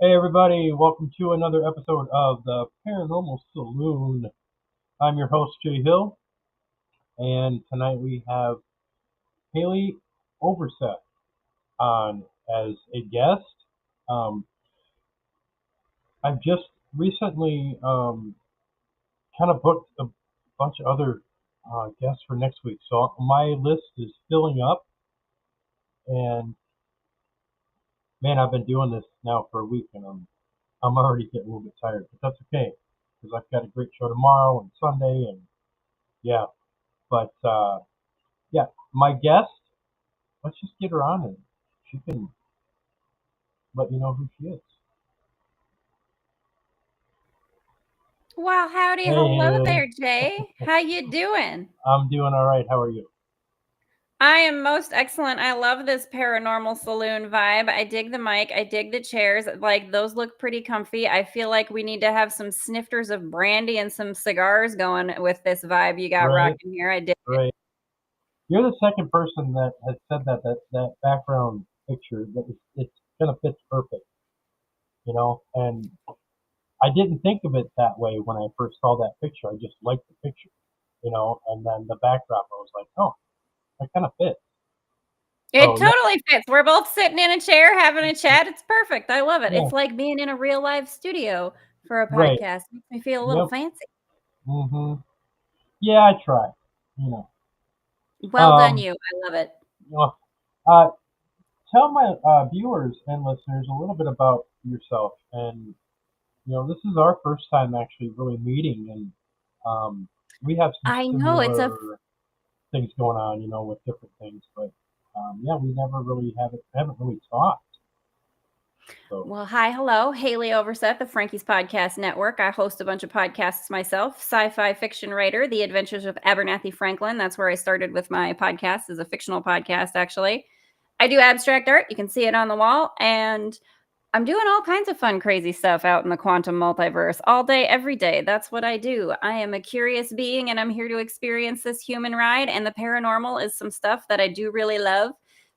Hey everybody, welcome to another episode of the Paranormal Saloon. I'm your host Jay Hill, and tonight we have Haley Overset on as a guest. Um, I've just recently kind of booked a bunch of other guests for next week, so my list is filling up. And man, I've been doing this now for a week, and I'm already getting a little bit tired, but that's okay because I've got a great show tomorrow and Sunday, and yeah. But yeah, my guest, let's just get her on and she can let you know who she is. Well, howdy, Hey, hello Haley. there, Jay. How you doing? I'm doing all right. How are you? I am most excellent. I love this paranormal saloon vibe. I dig the mic. I dig the chairs. Like those look pretty comfy. I feel like we need to have some snifters of brandy and some cigars going with this vibe you got Right, rocking here. I dig it. right. You're the second person that has said that background picture that it's gonna fit perfect, And I didn't think of it that way when I first saw that picture. I just liked the picture, and then the backdrop. I was like, oh, that kind of fits. It So yeah, totally fits. We're both sitting in a chair having a chat. It's perfect. I love it. yeah, It's like being in a real live studio for a right. podcast. Makes me feel a little Yep. fancy. Mhm. Yeah, I try. You know. Well done, Um. you. I love it. Well, uh, tell my viewers and listeners a little bit about yourself. And, this is our first time actually really meeting, and we have some I know it's a similar things going on, with different things. But yeah, we never really haven't really talked. So Well, hi, hello. Haley Overset, the Frankie's Podcast Network. I host a bunch of podcasts myself. Sci-fi fiction writer, The Adventures of Abernathy Franklin. That's where I started with my podcast, as a fictional podcast, actually. I do abstract art. You can see it on the wall. And I'm doing all kinds of fun, crazy stuff out in the quantum multiverse all day, every day. That's what I do. I am a curious being and I'm here to experience this human ride. And the paranormal is some stuff that I do really love.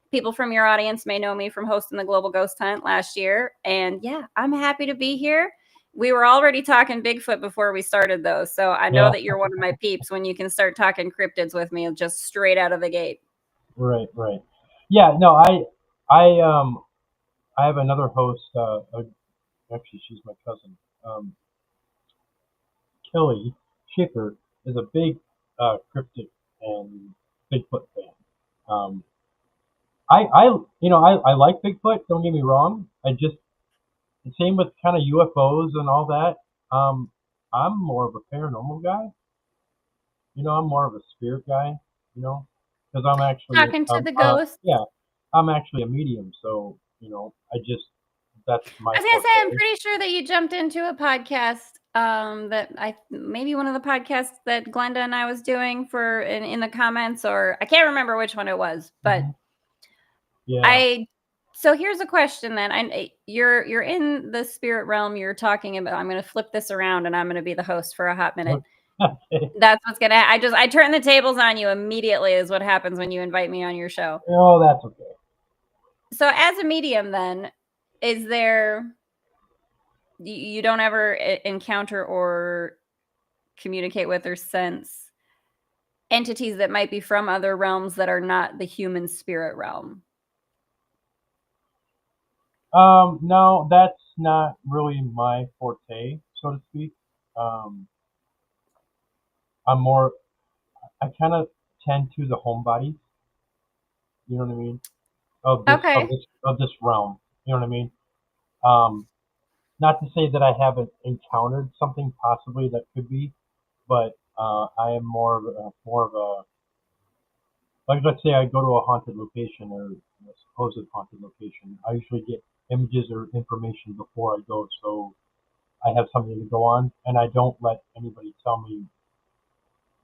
People from your audience may know me from hosting the Global Ghost Hunt last year. And yeah, I'm happy to be here. We were already talking Bigfoot before we started, though. So I know yeah, that you're one of my peeps when you can start talking cryptids with me just straight out of the gate. right, right. Yeah, no, I I have another host. Actually, she's my cousin. Kelly Schiffer is a big cryptid and Bigfoot fan. Um, I like Bigfoot. Don't get me wrong. I just the same with kind of UFOs and all that. Um, I'm more of a paranormal guy. I'm more of a spirit guy. Because I'm actually Talking to the ghost. yeah, I'm actually a medium. So I just that's my I was gonna say, I'm forte. pretty sure that you jumped into a podcast that I maybe one of the podcasts that Glenda and I was doing for in the comments, or I can't remember which one it was, but Hmm. Yeah. I. So here's a question then. You're in the spirit realm. You're talking about. I'm going to flip this around, and I'm going to be the host for a hot minute. Okay. That's what's gonna. I turn the tables on you immediately. Is what happens when you invite me on your show. Oh, that's okay. So as a medium, then, is there you don't ever encounter or communicate with or sense entities that might be from other realms that are not the human spirit realm. No, that's not really my forte, so to speak. Um, I'm more, I kind of tend to the homebodies, you know what I mean? Of this, of Okay. this, of this realm, you know what I mean? Um, Not to say that I haven't encountered something possibly that could be, but I am more of a, like let's say I go to a haunted location or a supposed haunted location. I usually get images or information before I go, so I have something to go on, and I don't let anybody tell me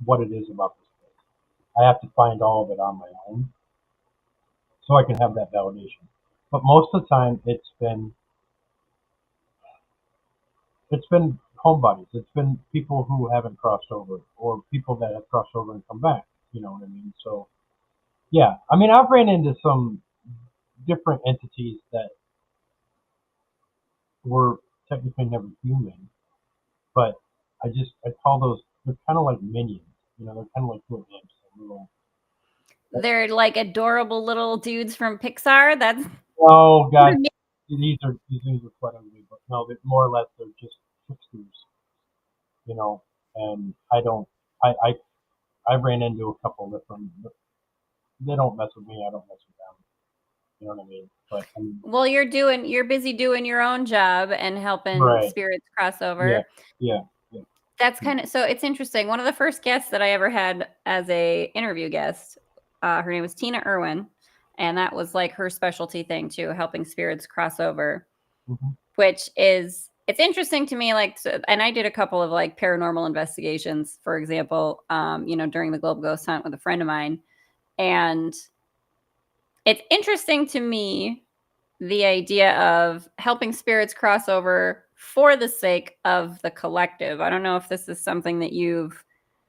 what it is about this place. I have to find all of it on my own so I can have that validation. But most of the time, it's been homebodies. It's been people who haven't crossed over, or people that have crossed over and come back. You know what I mean? So yeah, I mean I've ran into some different entities that we're technically never human, but I call those, they're kind of like minions. You know, they're kind of like little imps, little. They're like adorable little dudes from Pixar. That's Oh God, these are quite ugly, but no, they're more or less they're just tricksters. You know, and I don't. I ran into a couple of them. They don't mess with me. I don't mess with them. You know what I mean? But I mean, well, you're busy doing your own job and helping right? spirits cross Yeah, over. yeah, yeah. That's Mm-hmm. kind of so it's interesting. One of the first guests that I ever had as a interview guest, her name was Tina Irwin, and that was like her specialty thing too, helping spirits cross over. Mm-hmm. Which is it's interesting to me, like, so, and I did a couple of like paranormal investigations, for example, during the Global Ghost Hunt with a friend of mine, and it's interesting to me the idea of helping spirits cross over for the sake of the collective. I don't know if this is something that you've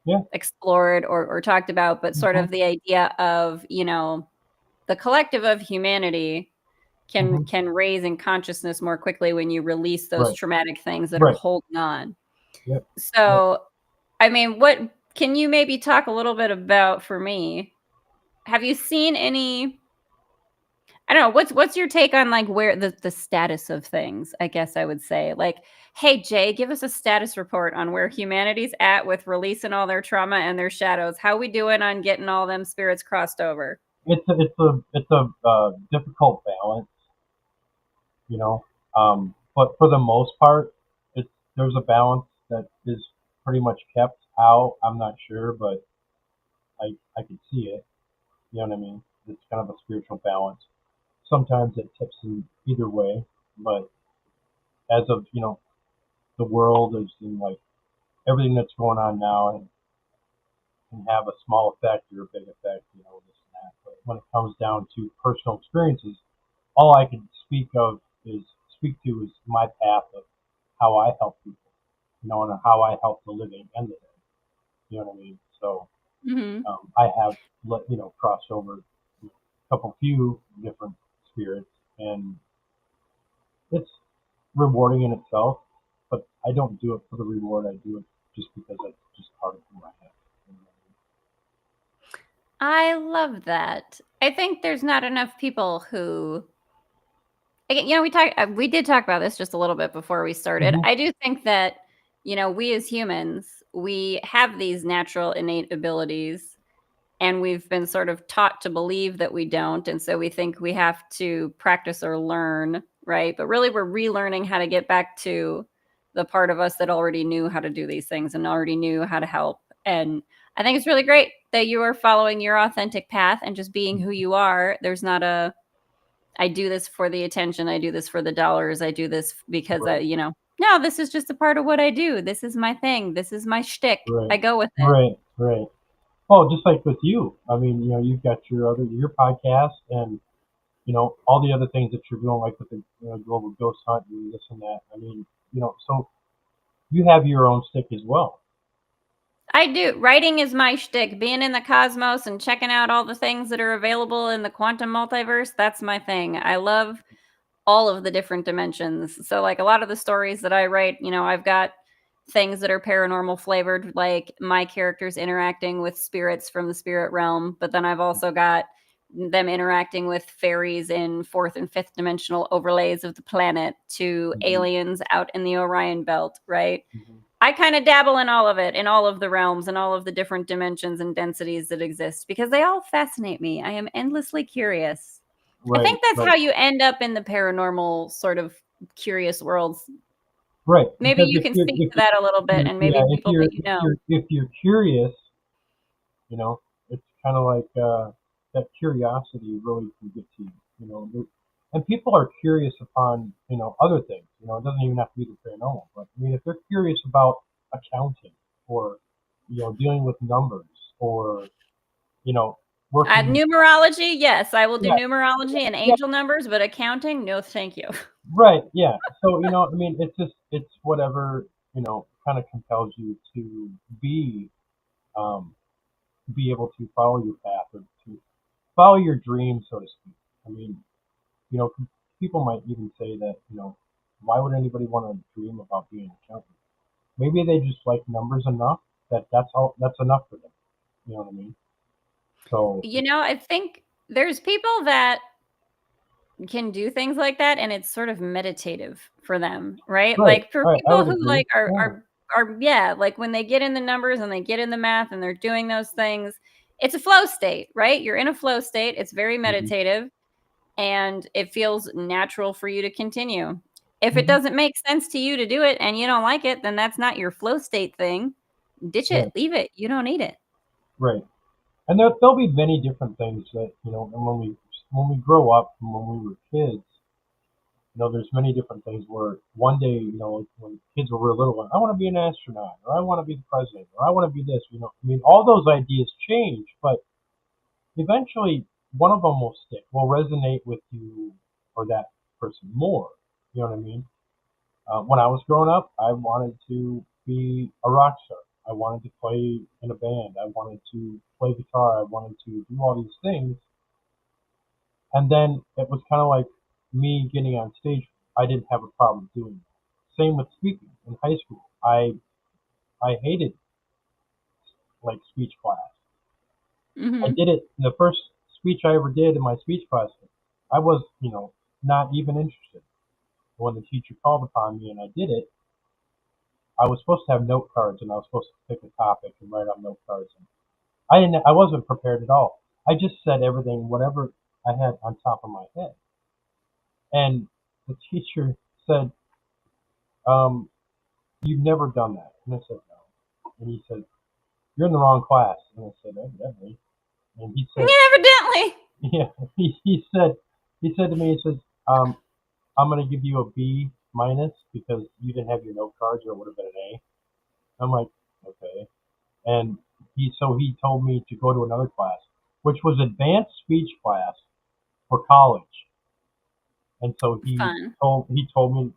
Yeah. explored or talked about, but sort Mm-hmm. of the idea of, the collective of humanity Mm-hmm. can raise in consciousness more quickly when you release those Right. traumatic things that are Right. holding on. Yep. Yep. So, I mean, what can you maybe talk a little bit about for me? Have you seen any I don't know, what's your take on, like, where the status of things, I guess I would say. Like, "Hey, Jay, give us a status report on where humanity's at with releasing all their trauma and their shadows. How we doing on getting all them spirits crossed over?" It's a difficult balance, you know. But for the most part, it's there's a balance that is pretty much kept. How I'm not sure, but I can see it. You know what I mean? It's kind of a spiritual balance. Sometimes it tips in either way, but as of the world is in like everything that's going on now and can have a small effect or a big effect, this and that. But when it comes down to personal experiences, all I can speak to is my path of how I help people, and how I help the living and the dead. You know what I mean? So Mhm. I have crossed over a few different spirits, and it's rewarding in itself. But I don't do it for the reward. I do it just because it's just part of who I am. You know I love that. I think there's not enough people who again, we did talk about this just a little bit before we what I started. mean? I do think that, we as humans, we have these natural innate abilities and we've been sort of taught to believe that we don't, and so we think we have to practice or learn, right? But really we're relearning how to get back to the part of us that already knew how to do these things and already knew how to help. And I think it's really great that you are following your authentic path and just being who you are. There's not a I do this for the attention, I do this for the dollars, I do this because Right, no, this is just a part of what I do. This is my thing. This is my shtick. right, I go with it. right, right. Well, just like with you, I mean, you've got your podcast, and all the other things that you're doing, like with the global ghost hunt and this and that. I mean, so you have your own stick as well. I do. Writing is my shtick. Being in the cosmos and checking out all the things that are available in the quantum multiverse, that's my thing. I love all of the different dimensions. So, like, a lot of the stories that I write, I've got things that are paranormal flavored, like my characters interacting with spirits from the spirit realm, but then I've also got them interacting with fairies in fourth and fifth dimensional overlays of the planet to Hmm. aliens out in the Orion belt, right? Hmm. I kind of dabble in all of it, in all of the realms and all of the different dimensions and densities that exist because they all fascinate me. I am endlessly curious. I Right, think that's right, how you end up in the paranormal sort of curious worlds. right. Maybe Because you can speak to that a little bit and yeah, maybe people that you know. if you're curious, you know, it's kind of like that curiosity really can get to you. And people are curious upon other things. It doesn't even have to be the paranormal, but I mean, if they're curious about accounting or dealing with numbers or you know working. Numerology, yes, I will do Yeah, numerology and yeah, angel numbers, but accounting, no, thank you. right, yeah. So I mean, it's whatever kind of compels you to be um, be able to follow your path or to follow your dreams, so to speak. I mean, you know, people might even say that why would anybody want to dream about being an accountant? Maybe they just like numbers enough that's enough for them. You know what I mean? So I think there's people that can do things like that and it's sort of meditative for them, right? right, Like for right, I people would who agree. like are Yeah. are are yeah, like when they get in the numbers and they get in the math and they're doing those things, it's a flow state, right? You're in a flow state. It's very Hmm. meditative and it feels natural for you to continue. If it Hmm. doesn't make sense to you to do it and you don't like it, then that's not your flow state thing. Ditch it, Right, leave it. You don't need it. right. And there'll be many different things that and when we grow up and when we were kids, there's many different things where one day, like when kids were real little, I want to be an astronaut, or I want to be the president, or I want to be this. I mean, all those ideas change, but eventually one of them will stick, will resonate with you or that person more. You know what I mean? When I was growing up, I wanted to be a rock star. I wanted to play in a band. I wanted to play guitar. I wanted to do all these things. And then it was kind of like me getting on stage. I didn't have a problem doing that. Same with speaking in high school. I hated like speech class. I Mhm. did it the first speech I ever did in my speech class. I was, not even interested. When the teacher called upon me and I did it, I was supposed to have note cards and I was supposed to pick a topic and write on note cards. And I wasn't prepared at all. I just said everything, whatever I had on top of my head. And the teacher said, um, "You've never done that." And I said, "No." And he said, "You're in the wrong class." And I said, "Evidently." And he said, Yeah, evidently. "Yeah." He said to me, he says, "I'm going to give you a B minus because you didn't have your note cards, or it would have been an A." I'm like, "Okay." And he told me to go to another class, which was advanced speech class for college. And so Fun. he told me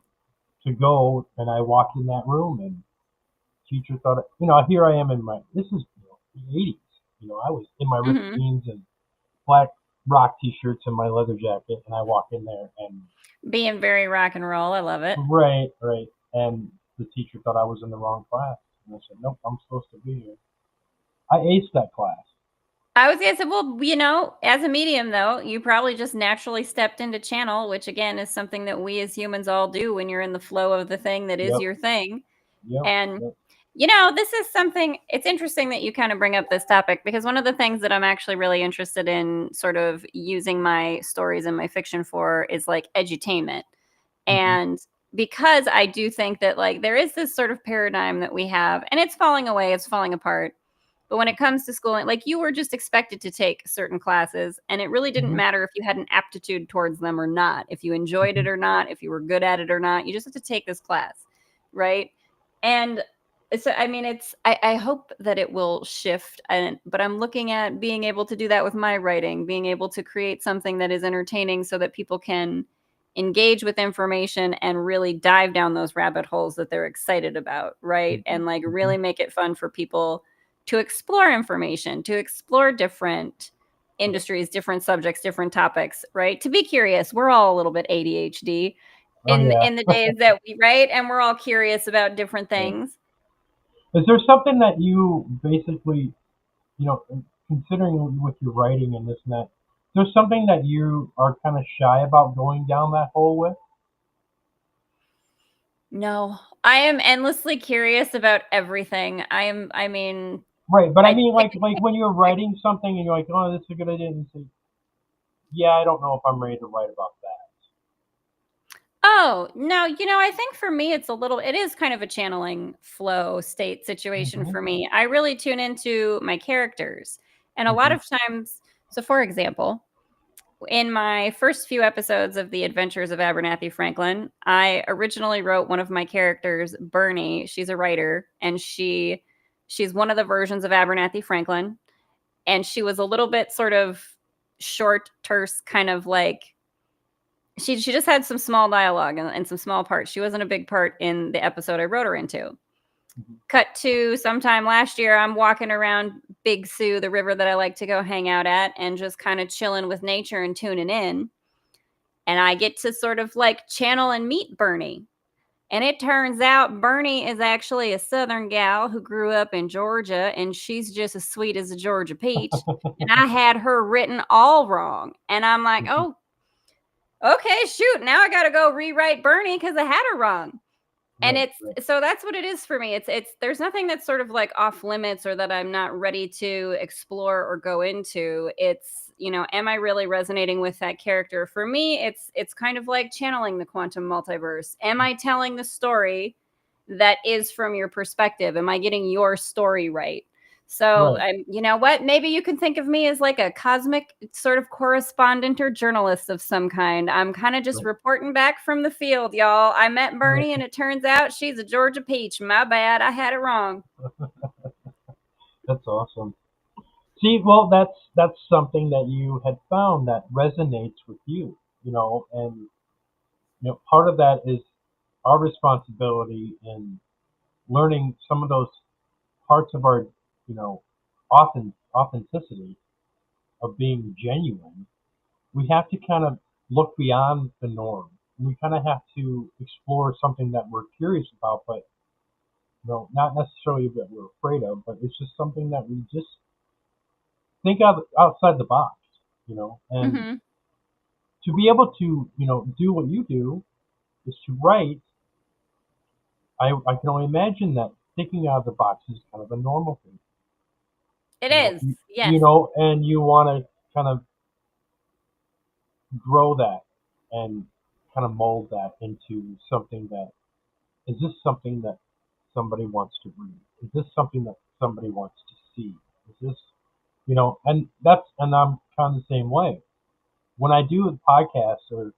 to go, and I walked in that room, and teacher thought, here I am in this is the 80s. I was in my ripped Mhm. jeans and black rock t-shirts and my leather jacket, and I walk in there, and Being very rock and roll. I love it. right, right, and the teacher thought I was in the wrong class, and I said, "Nope, I'm supposed to be here." I aced that class. I was gonna say, well, as a medium though, you probably just naturally stepped into channel, which again is something that we as humans all do when you're in the flow of the thing that is Yep, your thing. yep, And yep. this is something it's interesting that you kind of bring up this topic because one of the things that I'm actually really interested in sort of using my stories and my fiction for is like edutainment. Hmm. And because I do think that like there is this sort of paradigm that we have and it's falling away, it's falling apart. But when it comes to schooling, like you were just expected to take certain classes and it really didn't Hmm. matter if you had an aptitude towards them or not, if you enjoyed Hmm. it or not, if you were good at it or not, you just have to take this class, right? And so I mean I hope that it will shift but I'm looking at being able to do that with my writing, being able to create something that is entertaining so that people can engage with information and really dive down those rabbit holes that they're excited about, right? Hmm. And like Hmm. really make it fun for people to explore information, to explore different Yep. industries, different subjects, different topics, right? To be curious. We're all a little bit ADHD Oh yeah. in the days that we right and we're all curious about different Yeah. things. Is there something that you basically, considering with your writing and this and that, there's something that you are kind of shy about going down that hole with? No, I am endlessly curious about everything. I mean, Right, but I I mean, pick like when you're writing something and you're like, "Oh, this is a good idea," and you say, "Yeah, I don't know if I'm ready to write about that." Oh, no, I think for me it is kind of a channeling flow state situation Hmm. for me. I really tune into my characters. And a lot Hmm. of times, so for example, in my first few episodes of The Adventures of Abernathy Franklin, I originally wrote one of my characters, Bernie. She's a writer and she's one of the versions of Abernathy Franklin and she was a little bit sort of short, terse kind of like she just had some small dialogue and some small parts. She wasn't a big part in the episode I wrote her into. Hmm. Cut to sometime last year, I'm walking around Big Sioux, the river that I like to go hang out at, and just kind of chilling with nature and tuning in. And I get to sort of like channel and meet Bernie. And it turns out Bernie is actually a Southern gal who grew up in Georgia, and she's just as sweet as a Georgia peach. And I had her written all wrong. And I'm like, oh, okay, shoot. Now I got to go rewrite Bernie because I had her wrong. And Right, right, so that's what it is for me. It's there's nothing that's sort of like off limits or that I'm not ready to explore or go into. It's, am I really resonating with that character? For me, it's kind of like channeling the quantum multiverse. Am I telling the story that is from your perspective? Am I getting your story right? So, right, you know what? Maybe you can think of me as like a cosmic sort of correspondent or journalist of some kind. I'm kind of just right, reporting back from the field, y'all. I met right. Bernie, and it turns out she's a Georgia peach. My bad. I had it wrong. That's awesome. See, well, that's something that you had found that resonates with you, and part of that is our responsibility in learning some of those parts of our, authenticity of being genuine. We have to kind of look beyond the norm. We kind of have to explore something that we're curious about, but not necessarily that we're afraid of, but it's just something that we just think outside the box, and Mm-hmm. to be able to, do what you do is to write. I can only imagine that thinking out of the box is kind of a normal thing, It is. Yes. and you want to kind of grow that and kind of mold that into something that is this something that somebody wants to read? Is this something that somebody wants to see? Is this, and I'm kind of the same way. When I do podcasts or,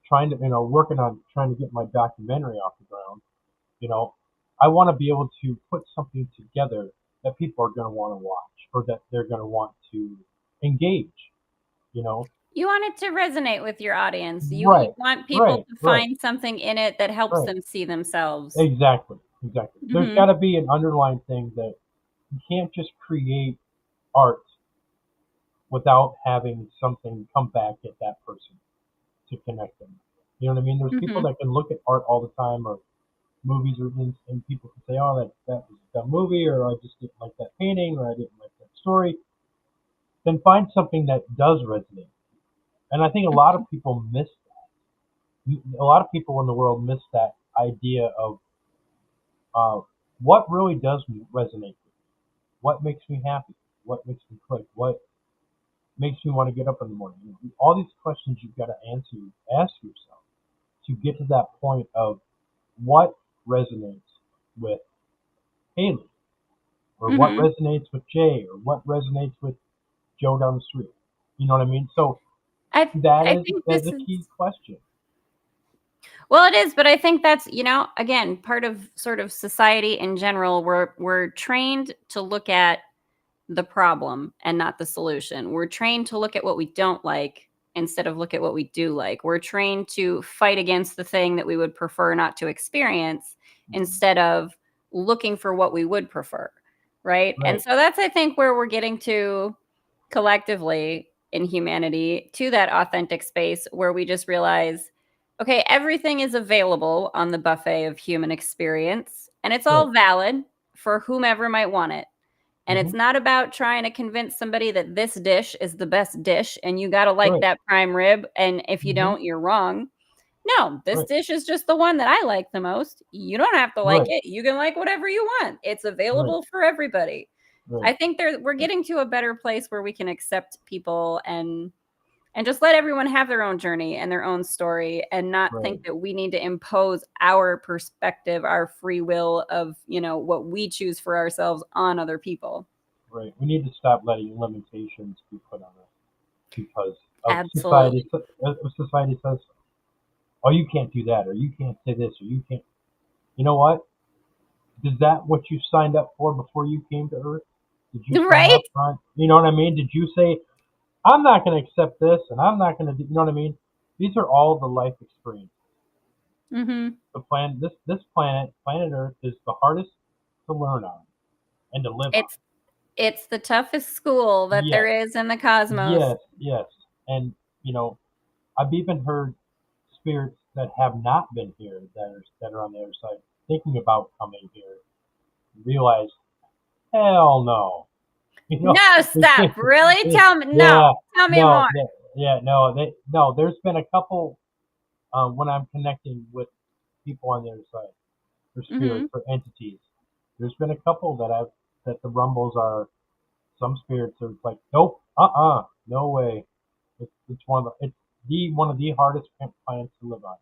trying to, working on trying to get my documentary off the ground, you know, I want to be able to put something together that people are going to want to watch or that they're going to want to engage, you know? You want it to resonate with your audience. You Right, want people right, to right, find something in it that helps right. them see themselves. Exactly, exactly. There's got Mm-hmm. to be an underlying thing that you can't just create art without having something come back at that person to connect them. You know what I mean? There's people Mm-hmm. that can look at art all the time or movies or and people can say, oh, that was a dumb movie, or I just didn't like that painting, or I didn't like that story. Then find something that does resonate. And I think a lot of people miss that. A lot of people in the world miss that idea of uh, what really does resonate with me, what makes me happy, what makes me click, what makes me want to get up in the morning. All these questions you've got to ask yourself to get to that point of what resonates with Haley, or what Mm-hmm. resonates with Jay, or what resonates with Joe down the street. You know what I mean? So I that I is think that's this a is key question. well, it is, but I think that's, again, part of sort of society in general. We're trained to look at the problem and not the solution. We're trained to look at what we don't like instead of look at what we do like. We're trained to fight against the thing that we would prefer not to experience instead of looking for what we would prefer. Right. And Right, so that's, I think, where we're getting to collectively in humanity, to that authentic space where we just realize, okay, everything is available on the buffet of human experience and it's right. all valid for whomever might want it. And Hmm. it's not about trying to convince somebody that this dish is the best dish and you got to like Right. that prime rib. And if you Hmm. don't, you're wrong. No, this Right. dish is just the one that I like the most. You don't have to like Right. it. You can like whatever you want. It's Right. available for everybody. Right. I think we're getting to a better place where we can accept people and just let everyone have their own journey and their own story and not Right. think that we need to impose our perspective, our free will of, what we choose for ourselves on other people. Right. We need to stop letting limitations be put on us because of society. Absolutely. Society says, "Oh, you can't do that, or you can't say this, or you can't." You know what? Is that what you signed up for before you came to Earth? Did you sign Right? up on? You know what I mean? Did you say, "I'm not going to accept this, and I'm not going to do"? You know what I mean? These are all the life experiences. Mhm. The planet, this planet Earth, is the hardest to learn on and to live on. It's it's the toughest school that there Yes, is in the cosmos. yes, yes. And you know, I've even heard spirits that have not been here that are on the other side thinking about coming here realize, hell no, you know, No, stop. Really? Tell me. No. yeah, Tell me no, more. yeah, no, no. There's been a couple when I'm connecting with people on the other side, for Hmm. spirits, for entities. There's been a couple that the rumbles are some spirits are like, nope, no way. It's one of the hardest planets to live on.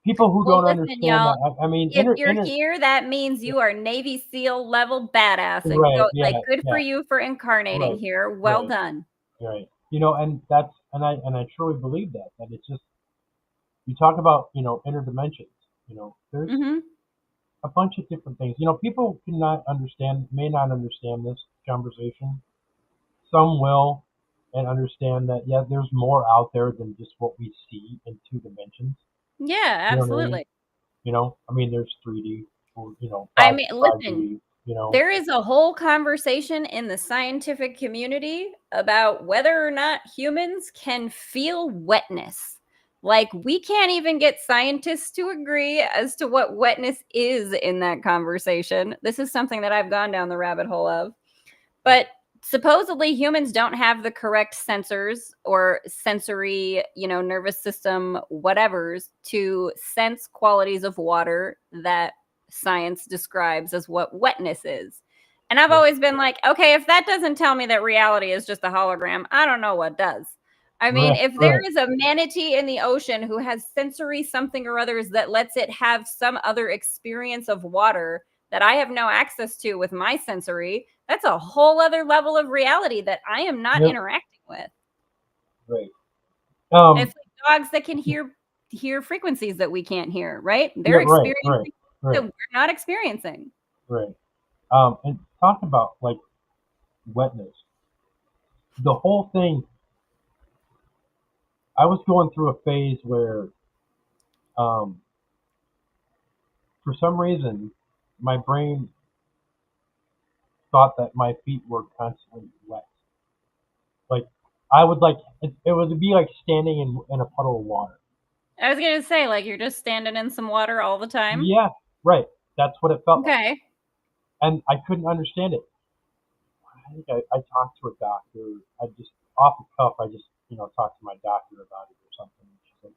People who Well, don't listen, understand y'all. that, I mean, If you're here, that means you are Navy SEAL level badass and right, go yeah, like good for yeah, you for incarnating right, here. Well right, done. right. And I truly believe that it's just you talk about interdimensions. There's Hmm. a bunch of different things. People may not understand this conversation. Some will, and understand that yeah, there's more out there than just what we see in two dimensions. Yeah, You know what I mean? absolutely. I mean, there's 3D, or I five mean, five listen, D. there is a whole conversation in the scientific community about whether or not humans can feel wetness. Like, we can't even get scientists to agree as to what wetness is in that conversation. This is something that I've gone down the rabbit hole of. But supposedly humans don't have the correct sensors or sensory, nervous system whatevers to sense qualities of water that science describes as what wetness is. And I've Yeah. always been like, okay, if that doesn't tell me that reality is just a hologram, I don't know what does. I mean, Right, if there right, is a manatee in the ocean who has sensory something or others that lets it have some other experience of water that I have no access to with my sensory, that's a whole other level of reality that I am not yep, interacting with. right. It's Um, like dogs that can hear frequencies that we can't hear, right? yeah, They're right, right, experiencing that right, we're not experiencing. right. And talking about like wetness, the whole thing. I was going through a phase where, um, for some reason, my brain thought that my feet were constantly wet. Like I would like it would be like standing in a puddle of water. I was gonna say, like, you're just standing in some water all the time. Yeah, right. That's what it felt like, Okay. and I couldn't understand it. I think I talked to a doctor. I just off the cuff. I just talked to my doctor about it or something. And she's like,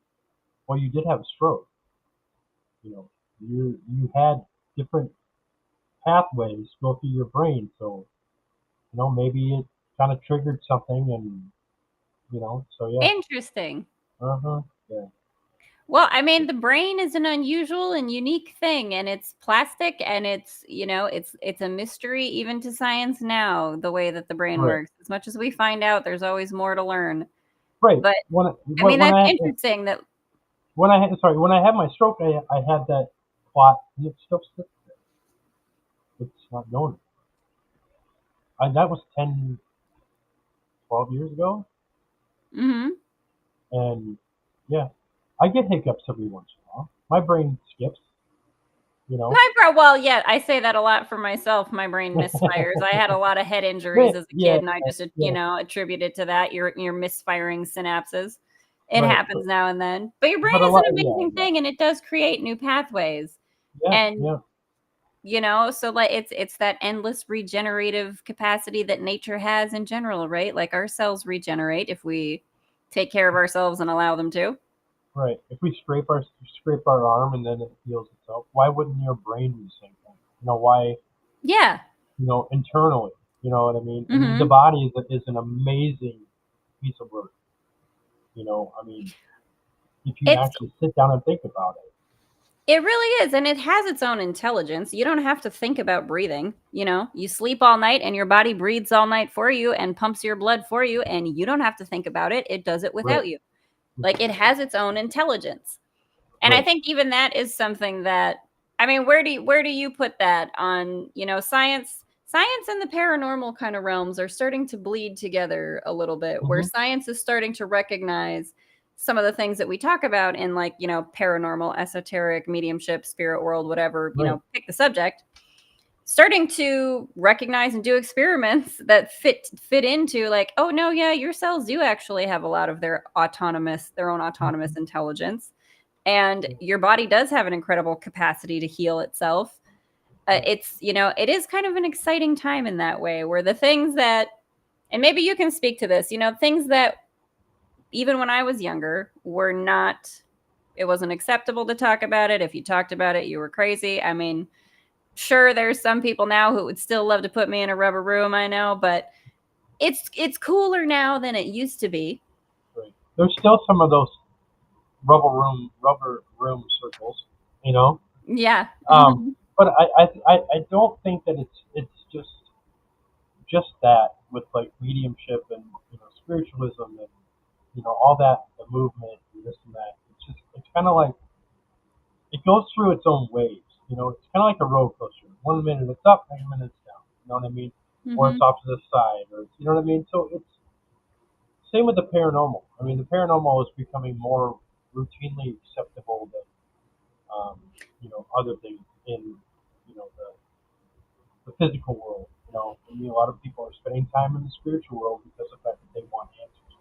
"Well, you did have a stroke. You had different pathways go through your brain, so maybe it kind of triggered something, and so yeah, Interesting. yeah, Well, I mean, the brain is an unusual and unique thing, and it's plastic, and it's a mystery even to science now, the way that the brain right, works. As much as we find out, there's always more to learn. right. But When I mean, when that's I interesting that when I had my stroke, I had that clot, and it still sits there. It's not going. That was 10, 12 years ago, mhm. and yeah, I get hiccups every once in a while. My brain skips, you know. Well, yeah, I say that a lot for myself. My brain misfires. I had a lot of head injuries as a Yeah, kid, and I just, yeah, attribute it to that. Your misfiring synapses. It right. happens now and then. But your brain But a is an lot, yeah, amazing yeah, thing, and it does create new pathways. yeah, And yeah, so like it's that endless regenerative capacity that nature has in general, right? Like our cells regenerate if we take care of ourselves and allow them to. right. If we scrape our arm and then it heals itself, why wouldn't your brain do the same thing? Why? Yeah. Internally, you know what I mean? I mean, the Mhm. body is an amazing piece of work. I mean, if you It's actually sit down and think about it. It really is, and it has its own intelligence. You don't have to think about breathing, You sleep all night and your body breathes all night for you and pumps your blood for you, and you don't have to think about it. It does it Right, without you. Like, it has its own intelligence. And I right. think even that is something that, I mean, where do you put that on, Science and the paranormal kind of realms are starting to bleed together a little bit, where Hmm. science is starting to recognize some of the things that we talk about in, like, paranormal, esoteric, mediumship, spirit world, whatever, Right. pick the subject, starting to recognize and do experiments that fit into, like, oh no, yeah, your cells do actually have a lot of their own autonomous Hmm. intelligence. and your body does have an incredible capacity to heal itself. It's, it is kind of an exciting time in that way, where the things that, and maybe you can speak to this, things that even when I was younger were not, it wasn't acceptable to talk about it. If you talked about it, you were crazy. I mean, sure, there's some people now who would still love to put me in a rubber room, I know, but it's cooler now than it used to be. Right. There's still some of those rubber room circles, you know. Yeah. Um, but I don't think that it's just that with like mediumship and spiritualism and all that, the movement and this and that. It's kind of like it goes through its own waves. It's kind of like a roller coaster. One minute it's up, next minute it's down. You know what I mean? Or it's off to the side, or you know what I mean. So it's same with the paranormal. I mean, the paranormal is becoming more routinely acceptable than other things in the physical world. I mean, a lot of people are spending time in the spiritual world because of the fact that they want answers.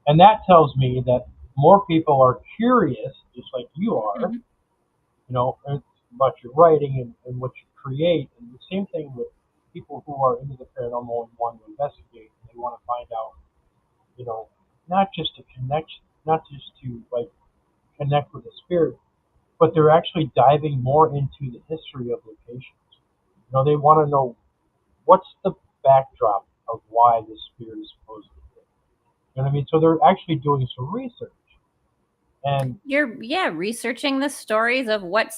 And that tells me that more people are curious, just like you are, about your writing and what you create. And the same thing with people who are into the paranormal and want to investigate. And they want to find out, not just to connect, not just to like connect with the spirit, but they're actually diving more into the history of locations. They want to know what's the backdrop of why this spirit is supposed to be. You know what I mean? So they're actually doing some research. And you're researching the stories of what right.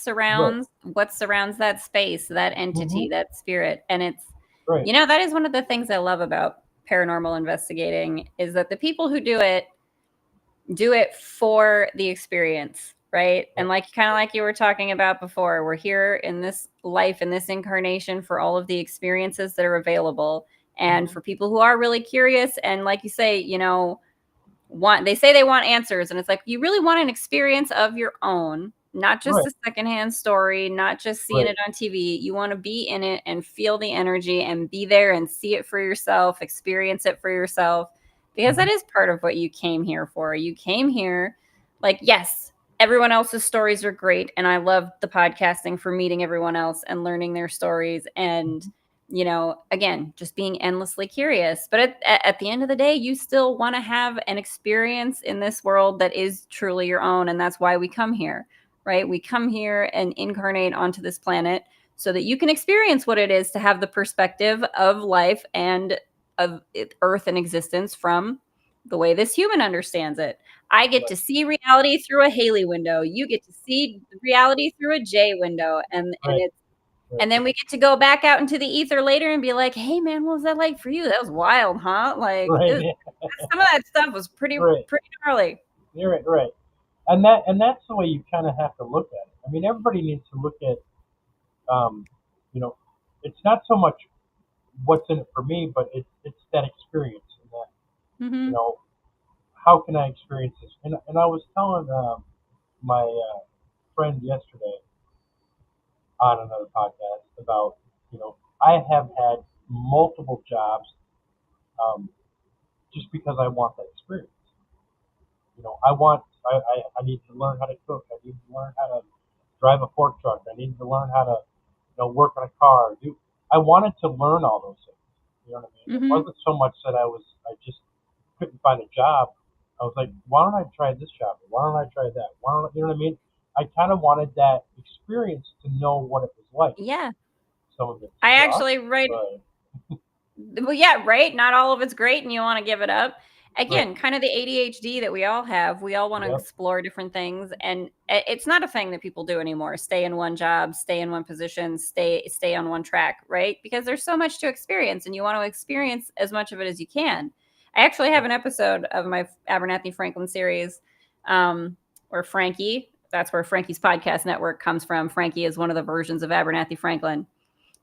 surrounds that space, that entity, that spirit. And it's Right. that is one of the things I love about paranormal investigating, is that the people who do it for the experience, right? And like kind of like you were talking about before, we're here in this life, in this incarnation, for all of the experiences that are available. And for people who are really curious, and like you say, they say they want answers, and it's like, you really want an experience of your own, not just Right. a secondhand story, not just seeing Right. it on TV. You want to be in it and feel the energy and be there and see it for yourself, experience it for yourself, because that is part of what you came here for. You came here, like, yes, everyone else's stories are great, and I love the podcasting for meeting everyone else and learning their stories, and again, just being endlessly curious. But at the end of the day, you still want to have an experience in this world that is truly your own. And that's why we come here, right? We come here and incarnate onto this planet so that you can experience what it is to have the perspective of life and of Earth and existence from the way this human understands it. I get to see reality through a Haley window. You get to see reality through a Jay window. And Right. it's, and then we get to go back out into the ether later and be like, hey, man, what was that like for you? That was wild, huh? Like, Right. some of that stuff was pretty Right. gnarly. You're right. Right. And that's the way you kind of have to look at it. I mean, everybody needs to look at, um, you know, it's not so much what's in it for me, but it's that experience and that, you Mm-hmm. know, how can I experience this? And I was telling my friend yesterday on another podcast about, I have had multiple jobs um, just because I want that experience. I need to learn how to cook. I need to learn how to drive a fork truck. I need to learn how to, work on a car. I wanted to learn all those things. You know what I mean? It Mm-hmm. wasn't so much that I just couldn't find a job. I was like, why don't I try this job? Why don't I try that? Why don't you know what I mean? I kind of wanted that experience to know what it was like. Yeah. Some of it I sucked, actually write. but Well, yeah, right. Not all of it's great, and you want to give it up. right, Again, kind of the ADHD that we all have. We all want to yep, explore different things, and it's not a thing that people do anymore. Stay in one job, stay in one position, stay on one track, right? Because there's so much to experience, and you want to experience as much of it as you can. I actually have right, an episode of my Abernathy Franklin series, where Frankie. That's where Frankie's podcast network comes from. Frankie is one of the versions of Abernathy Franklin,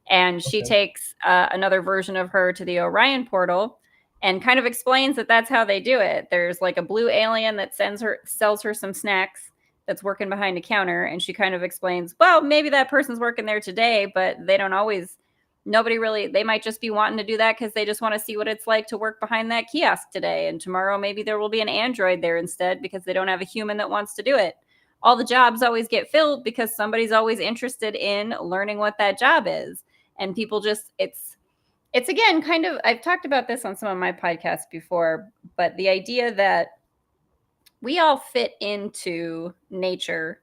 and she okay, takes another version of her to the Orion portal and kind of explains that that's how they do it. There's like a blue alien that sells her some snacks, that's working behind a counter, and she kind of explains, well, maybe that person's working there today, but they don't always, nobody really, they might just be wanting to do that because they just want to see what it's like to work behind that kiosk today, and tomorrow maybe there will be an android there instead because they don't have a human that wants to do it. all the jobs always get filled because somebody's always interested in learning what that job is. And people just, it's again kind of, I've talked about this on some of my podcasts before, but the idea that we all fit into nature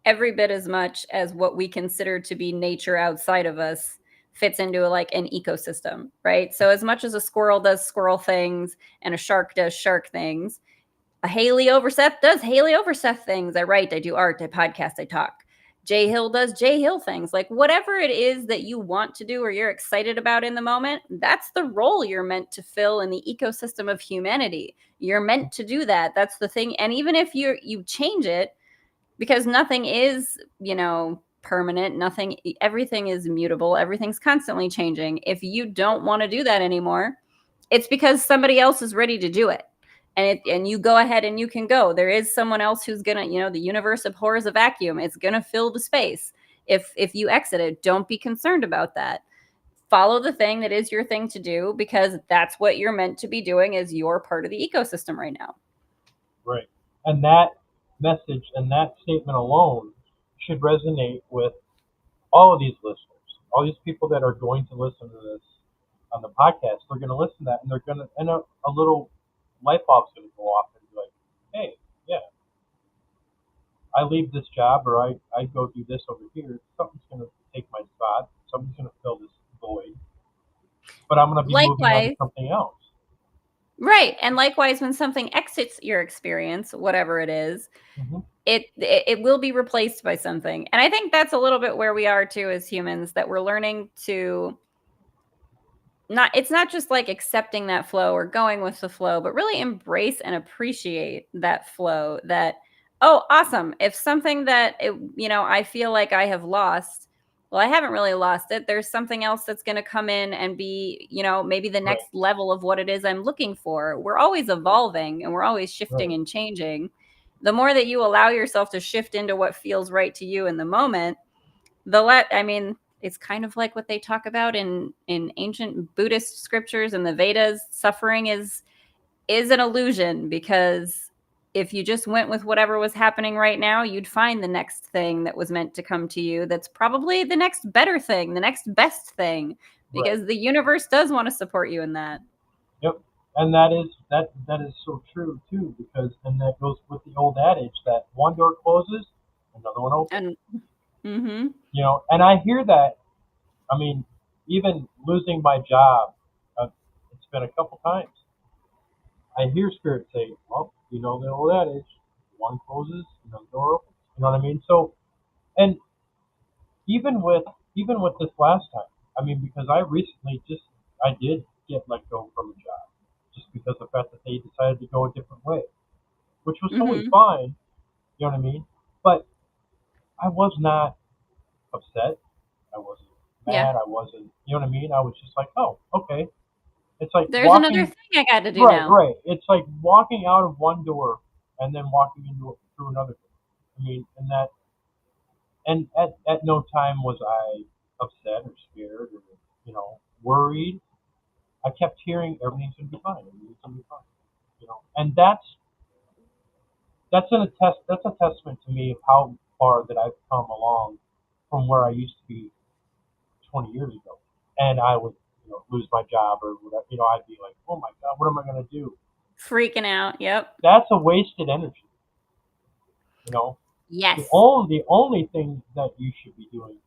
every bit as much as what we consider to be nature outside of us fits into like an ecosystem, right? So as much as a squirrel does squirrel things and a shark does shark things, a Haley Overseth does Haley Overseth things. I write, I do art, I podcast, I talk. Jay Hill does Jay Hill things. Like whatever it is that you want to do or you're excited about in the moment, that's the role you're meant to fill in the ecosystem of humanity. You're meant to do that. That's the thing. And even if you change it, because nothing is, permanent, nothing, everything is mutable, everything's constantly changing. If you don't want to do that anymore, it's because somebody else is ready to do it. And you go ahead and you can go. There is someone else who's gonna, the universe abhors a vacuum. It's gonna fill the space. If you exit it, don't be concerned about that. Follow the thing that is your thing to do, because that's what you're meant to be doing, is your part of the ecosystem right now. Right. And that message and that statement alone should resonate with all of these listeners, all these people that are going to listen to this on the podcast. They're going to listen to that, and they're going to, and a little light bulb's going to go off and be like, hey, yeah, I leave this job or I go do this over here. Something's going to take my spot. Something's going to fill this void, but I'm going to be moving on to Likewise, something else. right. And likewise, when something exits your experience, whatever it is, Mm-hmm. it will be replaced by something. And I think that's a little bit where we are too as humans, that we're learning to it's not just like accepting that flow or going with the flow, but really embrace and appreciate that flow. That, oh, awesome. If something that I feel like I have lost, well, I haven't really lost it. There's something else that's going to come in and be, maybe the Right. next level of what it is I'm looking for. We're always evolving and we're always shifting Right. and changing. The more that you allow yourself to shift into what feels right to you in the moment, it's kind of like what they talk about in ancient Buddhist scriptures and the Vedas. Suffering is an illusion, because if you just went with whatever was happening right now, you'd find the next thing that was meant to come to you, that's probably the next better thing, the next best thing, Right. because the universe does want to support you in that. Yep. And that is so true too, because and that goes with the old adage that one door closes, another one opens. And mm-hmm. And I hear that. I mean, even losing my job, it's been a couple times. I hear spirit say, "Well, the old adage, one closes, another door opens." You know what I mean? So, and even with this last time, I mean, because I did get let go from a job just because of the fact that they decided to go a different way, which was totally Mm-hmm. fine. You know what I mean? But I was not upset. I wasn't Yeah. mad. I wasn't. You know what I mean? I was just like, oh, okay. It's like There's another walking. thing I got to do Right, now. right. It's like walking out of one door and then walking through another door. I mean, and at no time was I upset or scared or worried. I kept hearing everything's gonna be fine. Everything's gonna be fine. And that's a testament to me of how far that I've come along from where I used to be 20 years ago. And I would lose my job or whatever. I'd be like, oh my god, what am I gonna do? Freaking out. Yep. That's a wasted energy. The Yes. only thing that you should be doing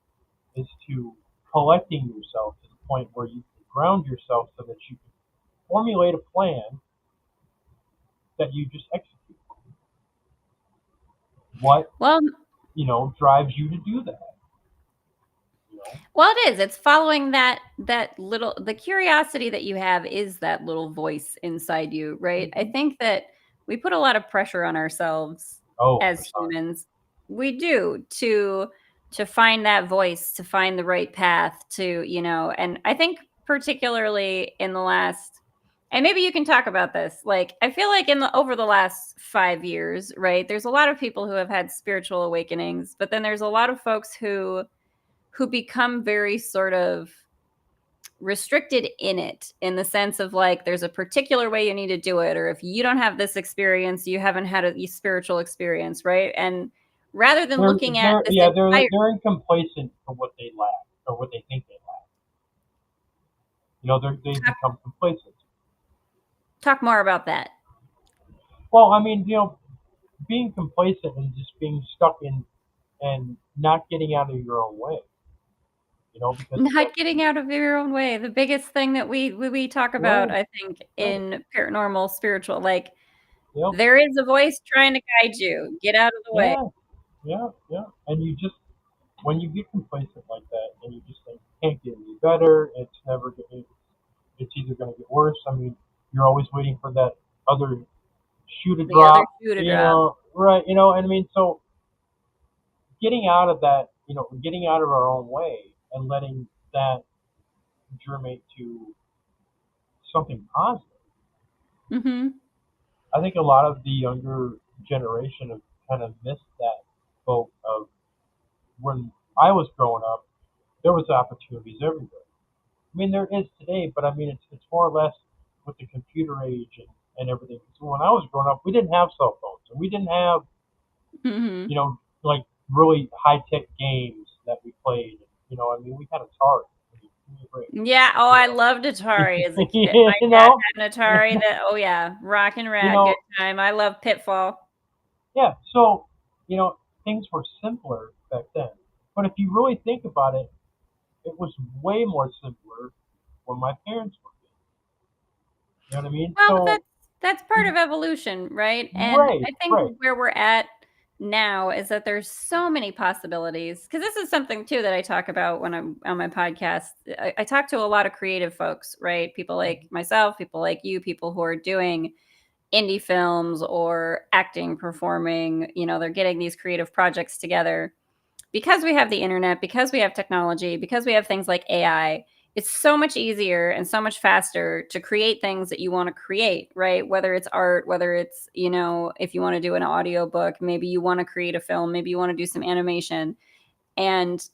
is to collecting yourself to the point where you can ground yourself so that you can formulate a plan that you just execute. What Well, drives you to do that? You know? Well, it is. It's following that little, the curiosity that you have is that little voice inside you, right? I Mm-hmm. think that we put a lot of pressure on ourselves Oh, as humans. We do, to find that voice, to find the right path, and I think particularly in the last, and maybe you can talk about this. Like, I feel like over the last 5 years, right? There's a lot of people who have had spiritual awakenings, but then there's a lot of folks who become very sort of restricted in it, in the sense of like, there's a particular way you need to do it, or if you don't have this experience, you haven't had a spiritual experience, right? And rather than They're looking at they're this yeah entire. they're incomplacent to what they lack or what they think they lack. They Talk, become complacent. talk more about that. Well, I mean, being complacent and just being stuck in and not getting out of your own way. Because like Not getting out of your own way. The biggest thing that we talk about, right, I think, right, in paranormal spiritual, like yep, there is a voice trying to guide you. Get out of the way. yeah, yeah, yeah, and you just when you get complacent like that, and you just think it can't get any better, it's either going to get worse. I mean, you're always waiting for that other shoe to The other drop, shoe to drop. right? I mean, so getting out of that, getting out of our own way and letting that germinate to something positive. Mm-hmm. I think a lot of the younger generation have kind of missed that boat of when I was growing up, there was opportunities everywhere. I mean, there is today, but I mean, it's more or less with the computer age and everything. So when I was growing up, we didn't have cell phones, and we didn't have, Mm-hmm. like really high tech games that we played. I mean, we had Atari. I mean, give me a break. Yeah. Oh, You I know, loved Atari as a kid. you My dad know, had an Atari that. Oh yeah, rock and you rad, good know, time. I love Pitfall. yeah. So things were simpler back then. But if you really think about it, it was way more simpler when my parents were kids. You know what I mean? Well, but So that's part of evolution, right? And right, I think right. where we're at now is that there's so many possibilities. Because this is something too that I talk about when I'm on my podcast. I talk to a lot of creative folks, right? People like myself, people like you, people who are doing indie films or acting, performing. They're getting these creative projects together because we have the internet, because we have technology, because we have things like AI. It's so much easier and so much faster to create things that you want to create, right? Whether it's art, whether it's, if you want to do an audio book, maybe you want to create a film, maybe you want to do some animation. And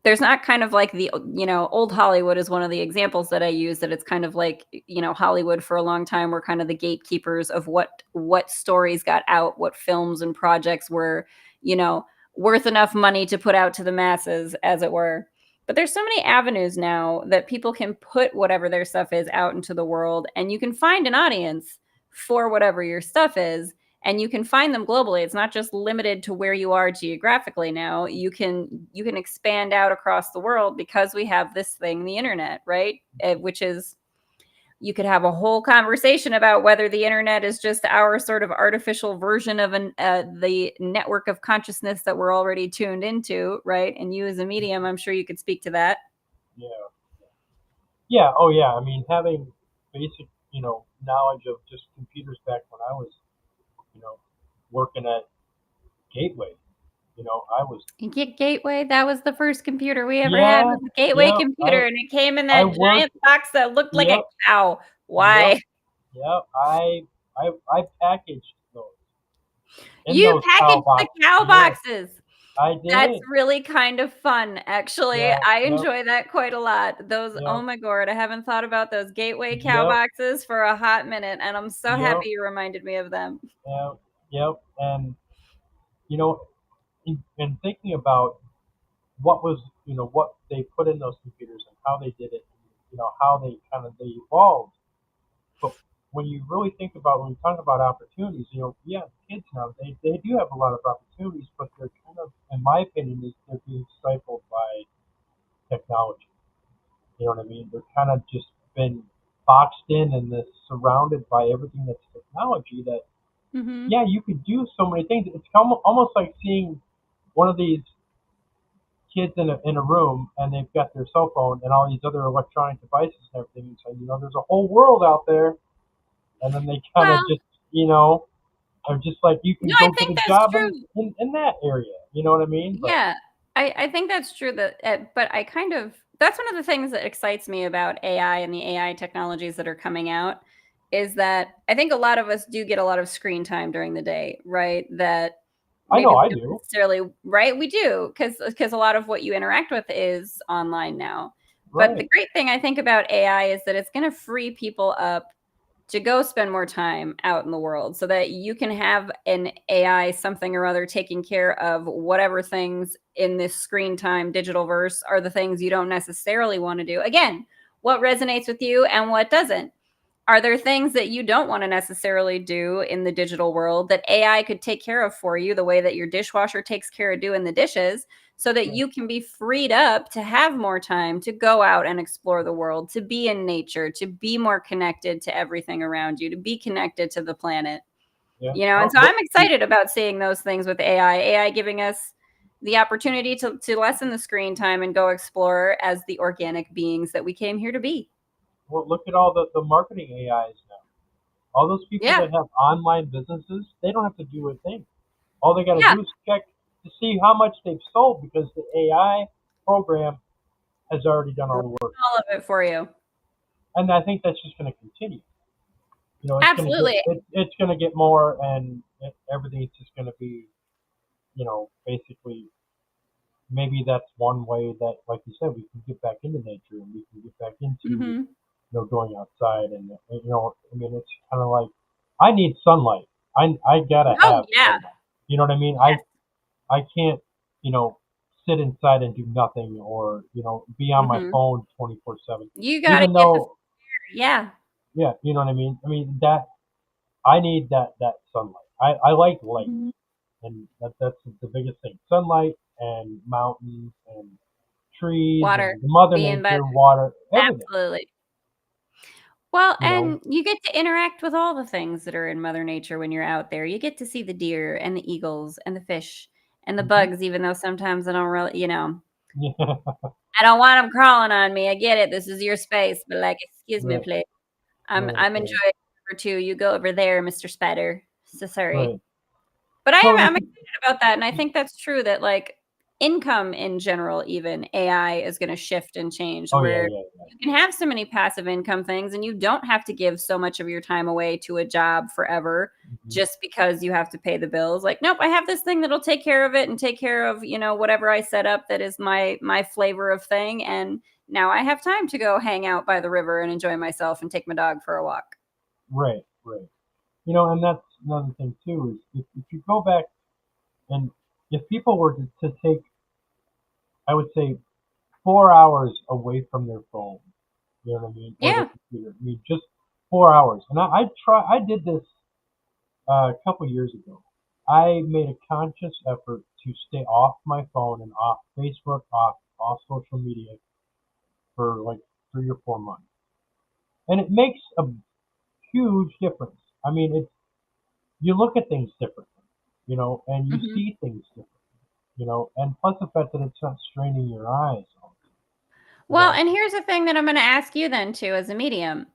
there's not kind of like old Hollywood is one of the examples that I use, that it's kind of like, Hollywood for a long time were kind of the gatekeepers of what stories got out, what films and projects were, you know, worth enough money to put out to the masses, as it were. But there's so many avenues now that people can put whatever their stuff is out into the world, and you can find an audience for whatever your stuff is, and you can find them globally. It's not just limited to where you are geographically now. You can expand out across the world because we have this thing, the internet, right? Which is, you could have a whole conversation about whether the internet is just our sort of artificial version of the network of consciousness that we're already tuned into, right? And you as a medium, I'm sure you could speak to that. Yeah, yeah. Oh yeah. I mean, having basic knowledge of just computers back when I was you know working at Gateway. I was Gateway, that was the first computer we ever had, yeah, was a Gateway yeah. computer, and it came in I that worked. giant box that looked like a Yep, cow. yep, Why? yep. I packaged those in You those cow packaged the boxes. cow Yeah, boxes. I That's did. really kind of fun, actually. Yeah, I yep, enjoy that quite a lot. Those, oh yep, my god, I haven't thought about those Gateway cow yep, boxes for a hot minute, and I'm so yep, happy you reminded me of them. yep, yep. And you know, in thinking about what was what they put in those computers and how they did it, how they evolved. But when you really think about when you talk about opportunities, yeah, kids now they do have a lot of opportunities, but they're kind of, in my opinion, they're being stifled by technology. You know what I mean? They're kind of just been boxed in and this surrounded by everything that's technology. That Mhm. yeah, you could do so many things. It's almost like seeing one of these kids in a room and they've got their cell phone and all these other electronic devices and everything. And so there's a whole world out there, and then they kind of Well, just are just like you no, can I go get think a that's job true. in that area. You know what I mean? But Yeah, I think that's true, that but I kind of, that's one of the things that excites me about AI and the AI technologies that are coming out, is that I think a lot of us do get a lot of screen time during the day, right? That I maybe know we I don't do. necessarily, right? We do, because a lot of what you interact with is online now. But Right. the great thing I think about AI is that it's going to free people up to go spend more time out in the world so that you can have an AI something or other taking care of whatever things in this screen time digital verse are the things you don't necessarily want to do. Again, what resonates with you and what doesn't. Are there things that you don't want to necessarily do in the digital world that AI could take care of for you the way that your dishwasher takes care of doing the dishes so that Yeah. you can be freed up to have more time to go out and explore the world, to be in nature, to be more connected to everything around you, to be connected to the planet? Yeah. And Oh, so I'm excited about seeing those things with AI giving us the opportunity to lessen the screen time and go explore as the organic beings that we came here to be. well, look at all the marketing AIs now. All those people Yeah. that have online businesses, they don't have to do a thing. All they got to Yeah. do is check to see how much they've sold because the AI program has already done all the work. All of it for you. And I think that's just going to continue. It's going to Absolutely. it's going to get more, and everything's just going to be, basically maybe that's one way that, like you said, we can get back into nature and we can get back into Mhm. going outside and I mean it's kind of like I need sunlight. I gotta Oh, have yeah. sunlight. You know what I mean? Yes. I can't sit inside and do nothing or be on my Mhm. phone 24/7. You gotta Even get the though yeah. yeah, you know what I mean. I mean that I need that sunlight. I like light, Mhm. and that's the biggest thing. Sunlight and mountains and trees Water, and the mother being by nature, water, everything. absolutely. Well, You know. and you get to interact with all the things that are in Mother Nature when you're out there. You get to see the deer and the eagles and the fish and the Hmm. bugs, even though sometimes I don't really, Yeah. I don't want them crawling on me. I get it. This is your space, but like, excuse me, Right. please. I'm Right. I'm Right. enjoying number two. You go over there, Mr. Spider. So sorry. Right. But So I'm excited about that, and I think that's true that, like, income in general even, AI is gonna shift and change oh yeah, where yeah, you can have so many passive income things, and you don't have to give so much of your time away to a job forever hmm just because you have to pay the bills. Like, "Nope, I have this thing that'll take care of it and take care of, whatever I set up that is my flavor of thing, and now I have time to go hang out by the river and enjoy myself and take my dog for a walk." right, right. And that's another thing too is if you go back and if people were to take, I would say 4 hours away from their phone, you know what I mean, or their Yeah. computer. I mean, just 4 hours. And I did this a couple years ago. I made a conscious effort to stay off my phone and off Facebook, off social media for like 3 or 4 months, and it makes a huge difference. I mean, you look at things differently, and you Mhm. see things differently, and plus the fact that it's not straining your eyes, you Well, know. and here's the thing that I'm gonna ask you then too as a medium.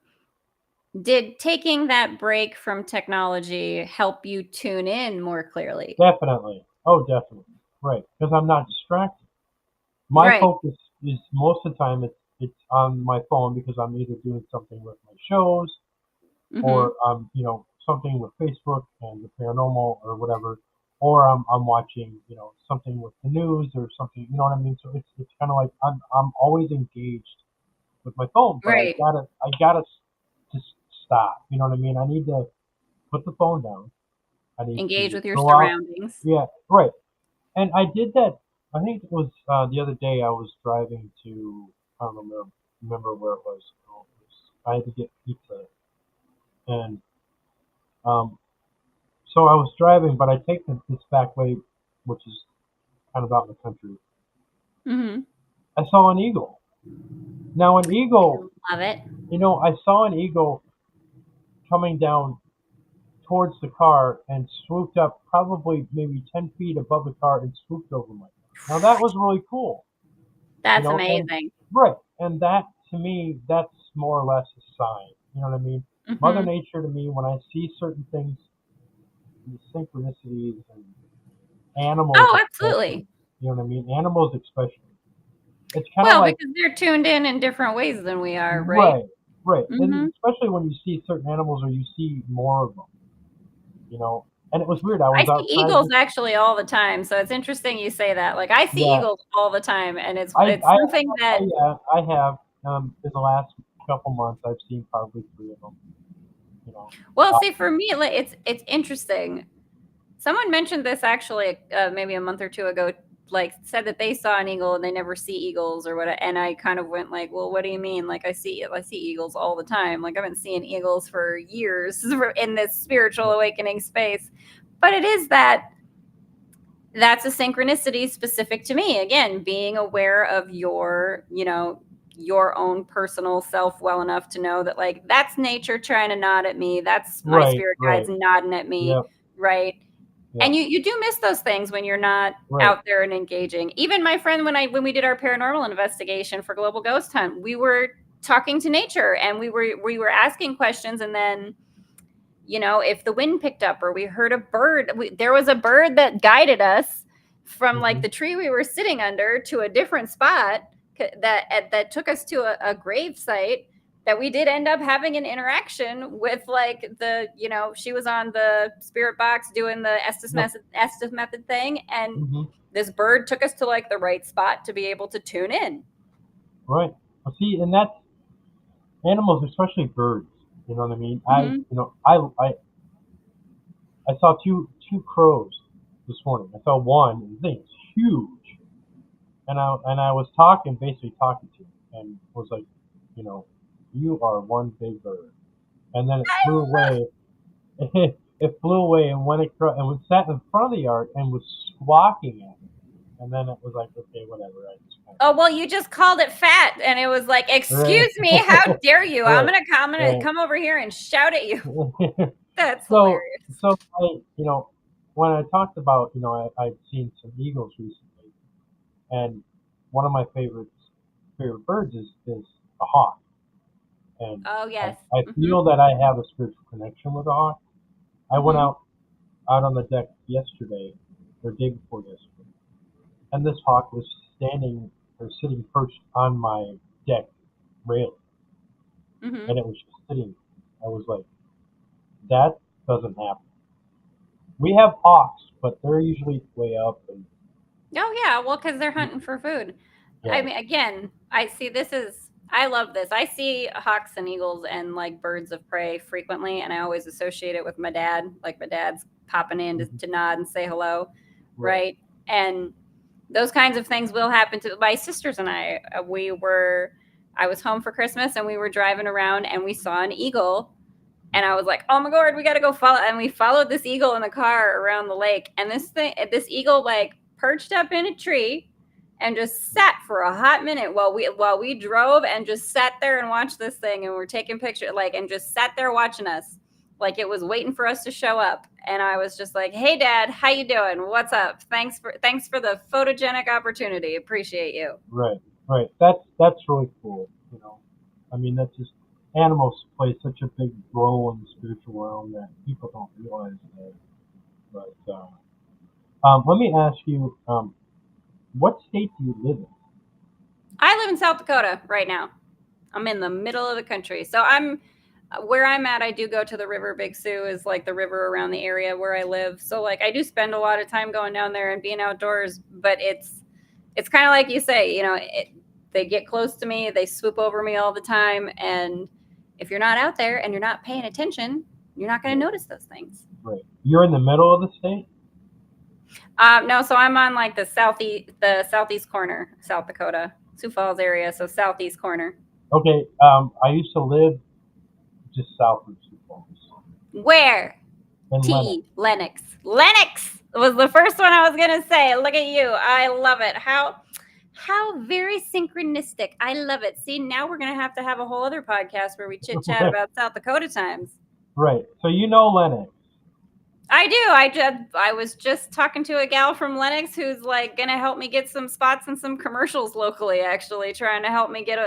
Did taking that break from technology help you tune in more clearly? Definitely. Oh, definitely. Right, because I'm not distracted. My Right. focus is most of the time it's on my phone because I'm either doing something with my shows or Mhm. something with Facebook and the paranormal or whatever, or I'm watching something with the news or something. You know what I mean? So it's kind of like I'm always engaged with my phone, but Right. I gotta just stop. You know what I mean? I need to put the phone down. I need Engage to with your go out. surroundings. Yeah, right. And I did that. I think it was the other day. I was driving to. I don't remember where it was. I had to get pizza, and um, so I was driving, but I take this back way, which is kind of out in the country. Mhm. I saw an eagle. Now an eagle, I love it. I saw an eagle coming down towards the car and swooped up probably maybe 10 feet above the car and swooped over my car. Now that was really cool, That's and amazing. right, and that to me, that's more or less a sign. You know what I mean? Mother Mhm. Nature to me, when I see certain things, the synchronicities and animals Oh, especially, absolutely. you know what I mean? Animals especially. It's kind of Well, like because they're tuned in different ways than we are, right? right, right, and Mhm. especially when you see certain animals or you see more of them, you know. And it was weird. I I was see outside. eagles actually all the time, so it's interesting you say that. Like, I see Yeah, eagles all the time, and it's I, it's I, something that I have in the last couple months. I've seen probably three of them. you know. Well, see, for me, like, it's interesting. Someone mentioned this actually maybe a month or two ago. Like, said that they saw an eagle and they never see eagles or what. And I kind of went like, well, what do you mean? Like, I see eagles all the time. Like, I've been seeing eagles for years in this spiritual awakening space. But it is that's a synchronicity specific to me. Again, being aware of your own personal self well enough to know that, like, that's nature trying to nod at me. That's my Right, spirit right. guides nodding at me, Yep, right? yep. And you do miss those things when you're not Right. out there and engaging. Even my friend, when we did our paranormal investigation for Global Ghost Hunt, we were talking to nature and we were asking questions, and then if the wind picked up or we heard a bird, there was a bird that guided us from like Mhm. the tree we were sitting under to a different spot that took us to a grave site, that we did end up having an interaction with, like, she was on the spirit box doing the Yep. Estes method thing, and Mhm. this bird took us to like the right spot to be able to tune in. Right. Well, see, and that's animals, especially birds. You know what I mean? Mm-hmm. I saw two crows this morning. I saw one, and the thing's huge. And I was basically talking to him, and was like, you know, you are one big bird. And then it flew away. It flew away and went across and was sat in front of the yard and was squawking at me. And then it was like, okay, whatever. I just kind Oh, well, you just called it fat, and it was like, of excuse me, how dare you? I'm right, gonna come over here and shout at you. right. That's so hilarious. so when I talked about I've seen some eagles recently, and one of my favorite birds is a hawk, and Oh, I yes. I Hmm. feel that I have a spiritual connection with a hawk. I went Hmm. out on the deck yesterday, or day before yesterday, and this hawk was standing or sitting perched on my deck rail, Hmm. and it was just sitting. I was like, that doesn't happen. We have hawks, but they're usually way up, and Oh, yeah. Well, because they're hunting for food. I yeah. mean, again, I love this. I see hawks and eagles and like birds of prey frequently, and I always associate it with my dad. Like, my dad's popping in Mhm. to nod and say hello, Right. right? And those kinds of things will happen to my sisters and I. I was home for Christmas and we were driving around and we saw an eagle, and I was like, "Oh my god, we got to go follow!" And we followed this eagle in the car around the lake, and this eagle like perched up in a tree and just sat for a hot minute while we drove, and just sat there and watched this thing, and we're taking pictures, like, and just sat there watching us, like it was waiting for us to show up. And I was just like, "Hey, Dad, how you doing? What's up? Thanks for the photogenic opportunity. Appreciate you." Right. Right. That's really cool. I mean, that's just animals play such a big role in the spiritual realm that people don't realize that. But let me ask you, what state do you live in? I live in South Dakota right now. I'm in the middle of the country. So where I'm at, I do go to the river. Big Sioux is like the river around the area where I live. So, like, I do spend a lot of time going down there and being outdoors, but it's kind of like you say, they get close to me, they swoop over me all the time, and if you're not out there and you're not paying attention, you're not going to Right. notice those things. Right. You're in the middle of the state. No, so I'm on like the southeast corner, South Dakota, Sioux Falls area, so southeast corner. Okay. I used to live just south of Sioux Falls Where? in Lennox. Lennox. Lennox was the first one I was gonna say. Look at you. I love it. How very synchronistic. I love it. See, now we're gonna have a whole other podcast where we chit chat about South Dakota times. Right. So you know Lennox. I do. I was just talking to a gal from Lennox who's like gonna help me get some spots and some commercials locally. Actually, trying to help me get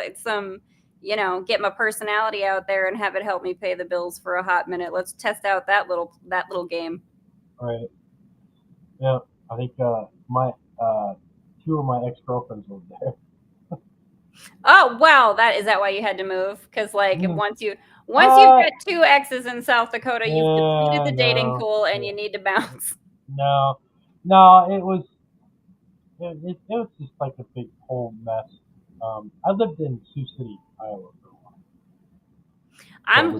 my personality out there and have it help me pay the bills for a hot minute. Let's test out that little game. Right. Yeah. I think my two of my ex-girlfriends live there. Oh, wow, is that why you had to move? Because, like, Mm. once you've Uh, got two exes in South Dakota, you've depleted yeah, the dating no, pool and yeah, you need to bounce. no, no. It was just like a big whole mess. I lived in Sioux City, Iowa for a while. I'm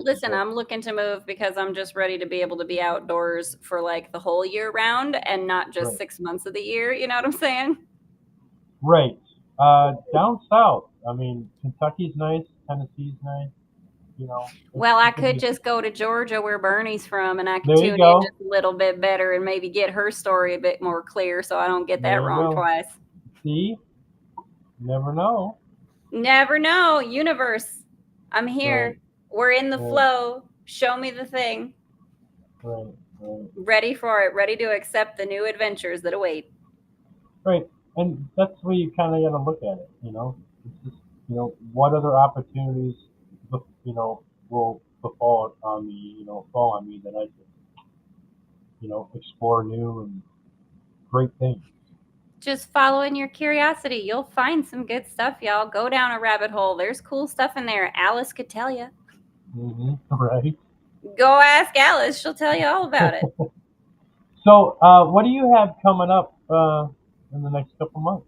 looking to move because I'm just ready to be able to be outdoors for like the whole year round and not just Right. 6 months of the year. You know what I'm saying? Right. Down south. I mean, Kentucky's nice. Tennessee's nice. You know, Well, I it could could be. just go to Georgia where Bernie's from and I could There you tune in go. just a little bit better and maybe get her story a bit more clear so I don't get There that you wrong go. twice. See, never know. Never know. Universe, I'm Right. here. We're in the Right. flow. Show me the thing. Right. Right. Ready for it. Ready to accept the new adventures that await. Right. And that's where you kind of got to look at it. It's just what other opportunities, will befall on me. Fall on me that I can explore new and great things. Just following your curiosity. You'll find some good stuff, y'all. Go down a rabbit hole. There's cool stuff in there. Alice could tell you. Right. Go ask Alice. She'll tell you all about it. So, what do you have coming up in the next couple months?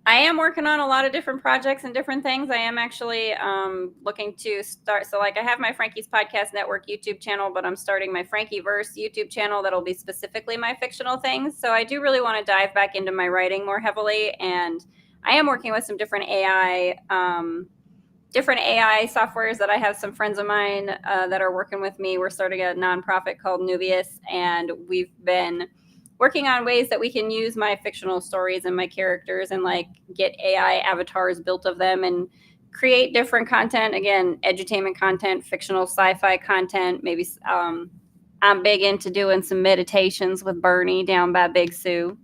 I am working on a lot of different projects and different things. I am actually looking to start. So, like, I have my Frankie's Podcast Network YouTube channel, but I'm starting my Frankieverse YouTube channel that'll be specifically my fictional things. So, I do really want to dive back into my writing more heavily. And I am working with some different AI softwares that I have some friends of mine that are working with me. We're starting a nonprofit called Nubius, and we've been working on ways that we can use my fictional stories and my characters and like get AI avatars built of them and create different content. Again, edutainment content, fictional sci-fi content. Maybe I'm big into doing some meditations with Bernie down by Big Sue.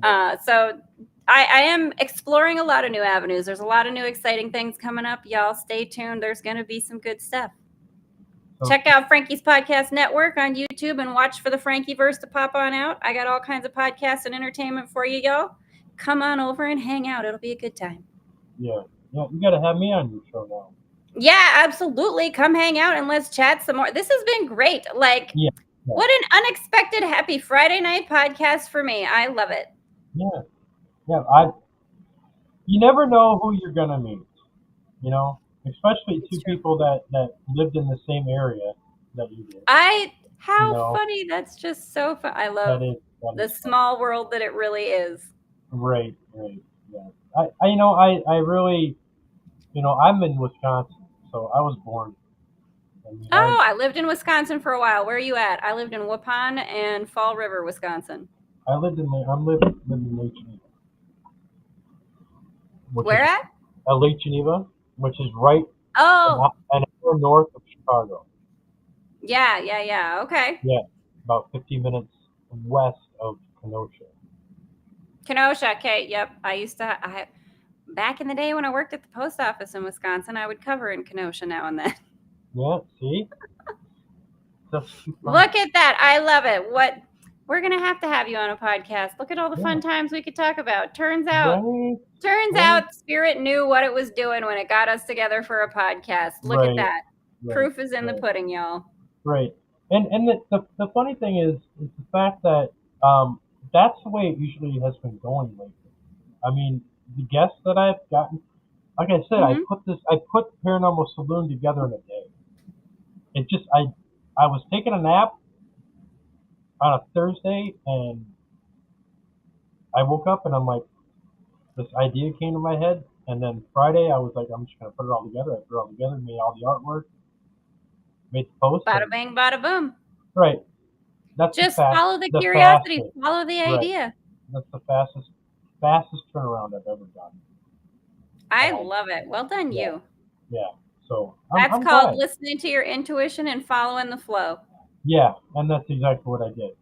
So I am exploring a lot of new avenues. There's a lot of new exciting things coming up. Y'all stay tuned. There's going to be some good stuff. Check out Frankie's Podcast Network on YouTube and watch for the Frankieverse to pop on out. I got all kinds of podcasts and entertainment for you, y'all. Come on over and hang out. It'll be a good time. Yeah, you got to have me on your show now. Yeah, absolutely. Come hang out and let's chat some more. This has been great. Like, Yeah. What an unexpected happy Friday night podcast for me. I love it. Yeah, you never know who you're gonna meet. Especially two people that lived in the same area that you did. How funny. That's just so fun. I love the small world that it really is. Right. Yeah. I really, I'm in Wisconsin, so I was born. I lived in Wisconsin for a while. Where are you at? I lived in Waupun and Fall River, Wisconsin. I'm living in Lake Geneva. Where at? Lake Geneva, which is right an hour north of Chicago. Yeah. Okay. Yeah, about 15 minutes west of Kenosha. Okay, yep. Back in the day when I worked at the post office in Wisconsin, I would cover in Kenosha now and then. Yeah, see? Look at that. I love it. We're going to have you on a podcast. Look at all the fun times we could talk about. Turns out Spirit knew what it was doing when it got us together for a podcast. Look at that. Proof is in the pudding, y'all. Right. And the funny thing is the fact that that's the way it usually has been going lately. I mean, the guests that I've gotten, like I said, I put Paranormal Saloon together in a day. It just I was taking a nap on a Thursday and I woke up and I'm like, this idea came to my head, and then Friday I was like, I'm just gonna put it all together. I put it all together, made all the artwork, made the post. Bada bang, bada boom. Right. That's just follow the curiosity, follow the idea. That's the fastest turnaround I've ever done. I love it. Well done, you. Yeah. So that's called listening to your intuition and following the flow. Yeah, and that's exactly what I did.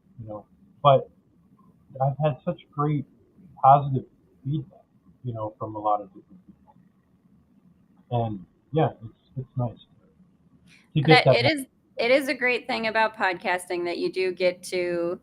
But I've had such great positive feedback, from a lot of different people, and yeah, it's nice. It is a great thing about podcasting that you do get to.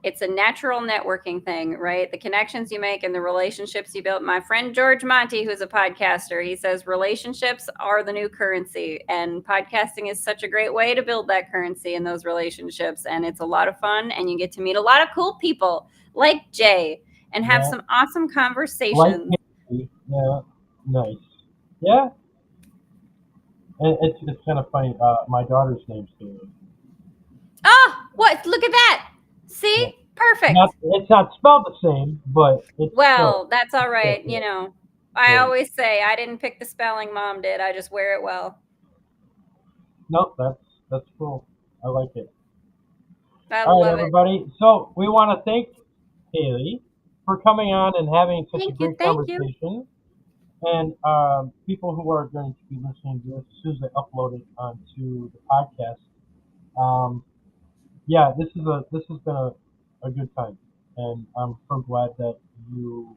It's a natural networking thing, right? The connections you make and the relationships you build. My friend George Monty, who's a podcaster, he says relationships are the new currency. And podcasting is such a great way to build that currency and those relationships. And it's a lot of fun. And you get to meet a lot of cool people like Jay and have some awesome conversations. Yeah, nice. Yeah. It's kind of funny. My daughter's name's Haley. Oh, what? Look at that. See? Yeah. Perfect. It's not spelled the same, but it's Well, still that's all right. yeah. I Right. always say I didn't pick the spelling, mom did. I just wear it well. Nope, that's cool. I like it. I All right, love it. everybody. So we want to thank Haley for coming on and having such a Thank you. great Thank you. conversation. And people who are going to be listening to this as soon as they upload it onto the podcast. Yeah, this has been a good time, and I'm so glad that you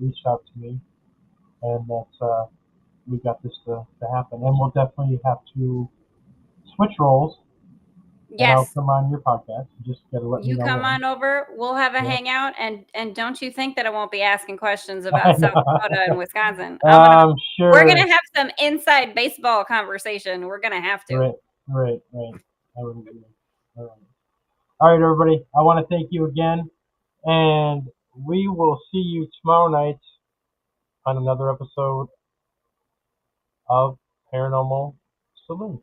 reached out to me, and that we got this to happen. And we'll definitely have to switch roles, and I'll Yes. come on your podcast. You just gotta let me You know come when. on over. We'll have a Yeah, hangout, and don't you think that I won't be asking questions I about South Dakota and know. Wisconsin. I'm We're sure. gonna have some inside baseball conversation. We're gonna have to. Right, right. I would agree. All right. All right, everybody. I want to thank you again, and we will see you tomorrow night on another episode of Paranormal Saloon.